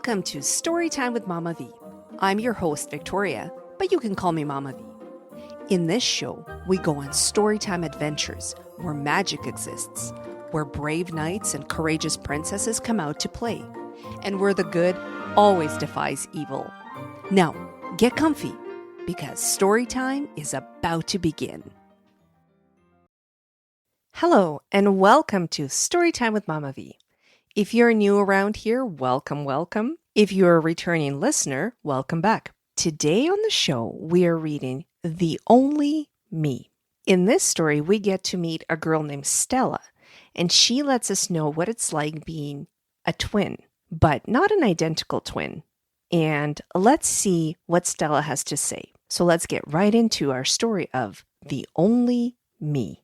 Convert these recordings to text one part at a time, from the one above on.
Welcome to Storytime with Mama V. I'm your host, Victoria, but you can call me Mama V. In this show, we go on storytime adventures where magic exists, where brave knights and courageous princesses come out to play, and where the good always defies evil. Now, get comfy, because storytime is about to begin. Hello, and welcome to Storytime with Mama V. If you're new around here, welcome. If you're a returning listener, welcome back. Today on the show, we are reading The Only Me. In this story, we get to meet a girl named Stella, and she lets us know what it's like being a twin, but not an identical twin. And let's see what Stella has to say. So let's get right into our story of The Only Me.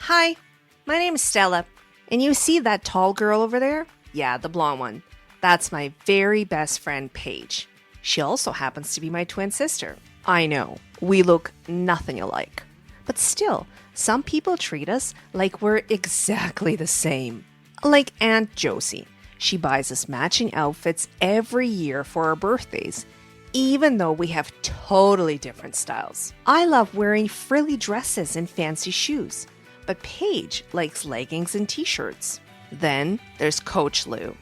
Hi, my name is Stella. And you see that tall girl over there? Yeah, the blonde one. That's my very best friend, Paige. She also happens to be my twin sister. I know, we look nothing alike. But still, some people treat us like we're exactly the same. Like Aunt Josie. She buys us matching outfits every year for our birthdays, even though we have totally different styles. I love wearing frilly dresses and fancy shoes. But Paige likes leggings and t-shirts. Then there's Coach Lou.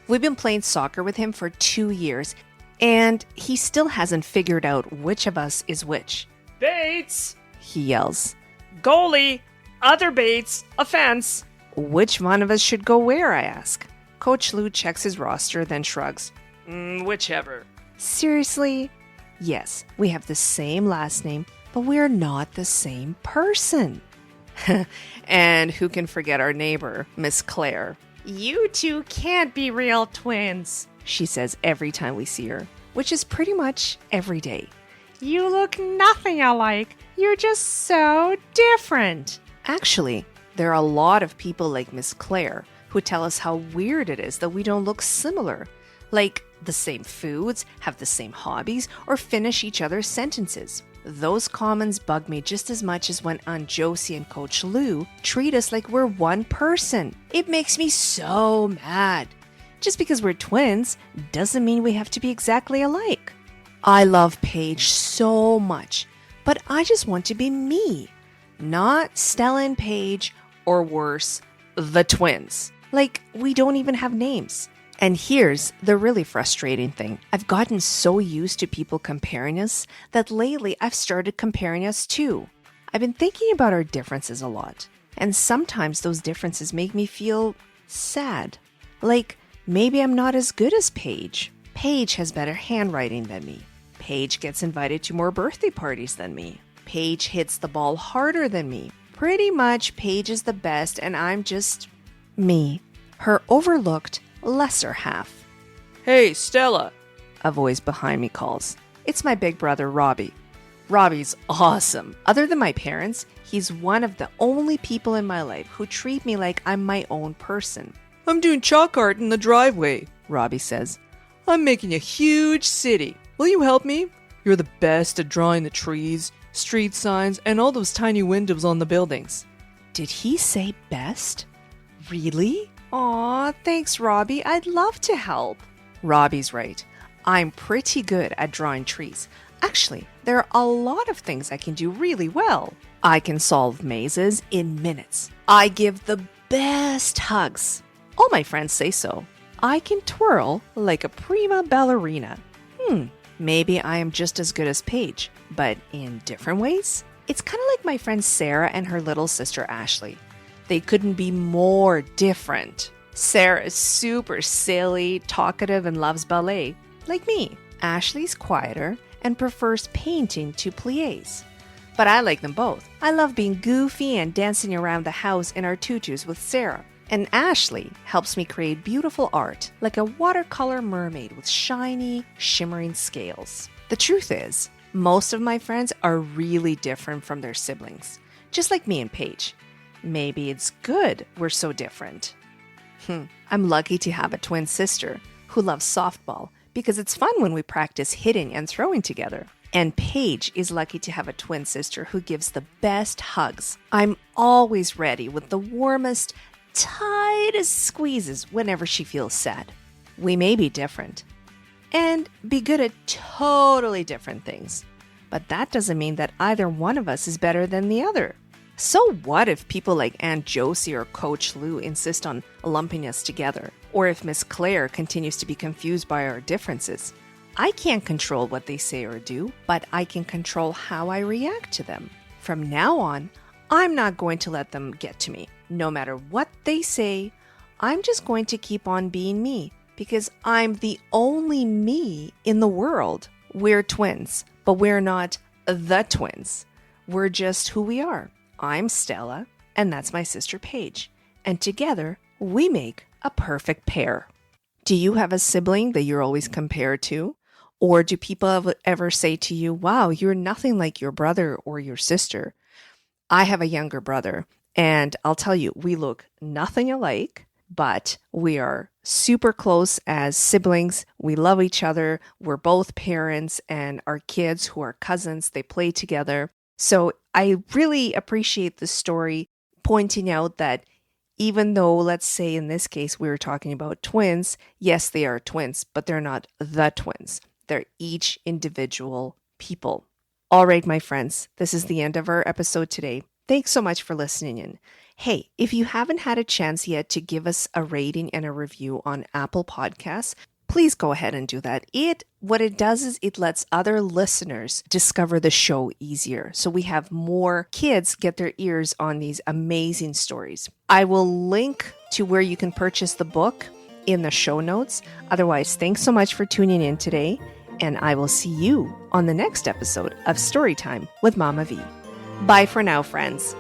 We've been playing soccer with him for 2 years, and he still hasn't figured out which of us is which. Bates! He yells. Goalie! Other Bates! Offense! Which one of us should go where, I ask. Coach Lou checks his roster, then shrugs. Whichever. Seriously? Yes, we have the same last name, but we're not the same person. And who can forget our neighbor, Miss Claire? You two can't be real twins, she says every time we see her, which is pretty much every day. You look nothing alike. You're just so different. Actually, there are a lot of people like Miss Claire who tell us how weird it is that we don't look similar, like the same foods, have the same hobbies, or finish each other's sentences. Those comments bug me just as much as when Aunt Josie and Coach Lou treat us like we're one person. It makes me so mad. Just because we're twins doesn't mean we have to be exactly alike. I love Paige so much, but I just want to be me, not Stella and Paige, or worse, the twins. Like, we don't even have names. And here's the really frustrating thing. I've gotten so used to people comparing us that lately I've started comparing us too. I've been thinking about our differences a lot. And sometimes those differences make me feel sad. Like, maybe I'm not as good as Paige. Paige has better handwriting than me. Paige gets invited to more birthday parties than me. Paige hits the ball harder than me. Pretty much Paige is the best and I'm just me. Her overlooked lesser half. Hey, Stella, a voice behind me calls. It's my big brother, Robbie. Robbie's awesome. Other than my parents, he's one of the only people in my life who treat me like I'm my own person. I'm doing chalk art in the driveway, Robbie says. I'm making a huge city. Will you help me? You're the best at drawing the trees, street signs, and all those tiny windows on the buildings. Did he say best? Really? Aw, thanks, Robbie. I'd love to help. Robbie's right. I'm pretty good at drawing trees. Actually, there are a lot of things I can do really well. I can solve mazes in minutes. I give the best hugs. All my friends say so. I can twirl like a prima ballerina. Maybe I am just as good as Paige, but in different ways? It's kind of like my friend Sarah and her little sister Ashley. They couldn't be more different. Sarah is super silly, talkative, and loves ballet, like me. Ashley's quieter and prefers painting to pliés. But I like them both. I love being goofy and dancing around the house in our tutus with Sarah. And Ashley helps me create beautiful art, like a watercolor mermaid with shiny, shimmering scales. The truth is, most of my friends are really different from their siblings, just like me and Paige. Maybe it's good we're so different. I'm lucky to have a twin sister who loves softball because it's fun when we practice hitting and throwing together. And Paige is lucky to have a twin sister who gives the best hugs. I'm always ready with the warmest, tightest squeezes whenever she feels sad. We may be different, and be good at totally different things. But that doesn't mean that either one of us is better than the other. So what if people like Aunt Josie or Coach Lou insist on lumping us together? Or if Miss Claire continues to be confused by our differences? I can't control what they say or do, but I can control how I react to them. From now on, I'm not going to let them get to me. No matter what they say, I'm just going to keep on being me because I'm the only me in the world. We're twins, but we're not the twins. We're just who we are. I'm Stella, and that's my sister Paige. And together, we make a perfect pair. Do you have a sibling that you're always compared to? Or do people ever say to you, wow, you're nothing like your brother or your sister? I have a younger brother, and I'll tell you, we look nothing alike, but we are super close as siblings. We love each other. We're both parents, and our kids who are cousins, they play together. So I really appreciate the story pointing out that even though, let's say in this case, we were talking about twins, yes, they are twins, but they're not the twins. They're each individual people. All right, my friends, this is the end of our episode today. Thanks so much for listening in. Hey, if you haven't had a chance yet to give us a rating and a review on Apple Podcasts, please go ahead and do that. What it does is it lets other listeners discover the show easier. So we have more kids get their ears on these amazing stories. I will link to where you can purchase the book in the show notes. Otherwise, thanks so much for tuning in today, and I will see you on the next episode of Storytime with Mama V. Bye for now, friends.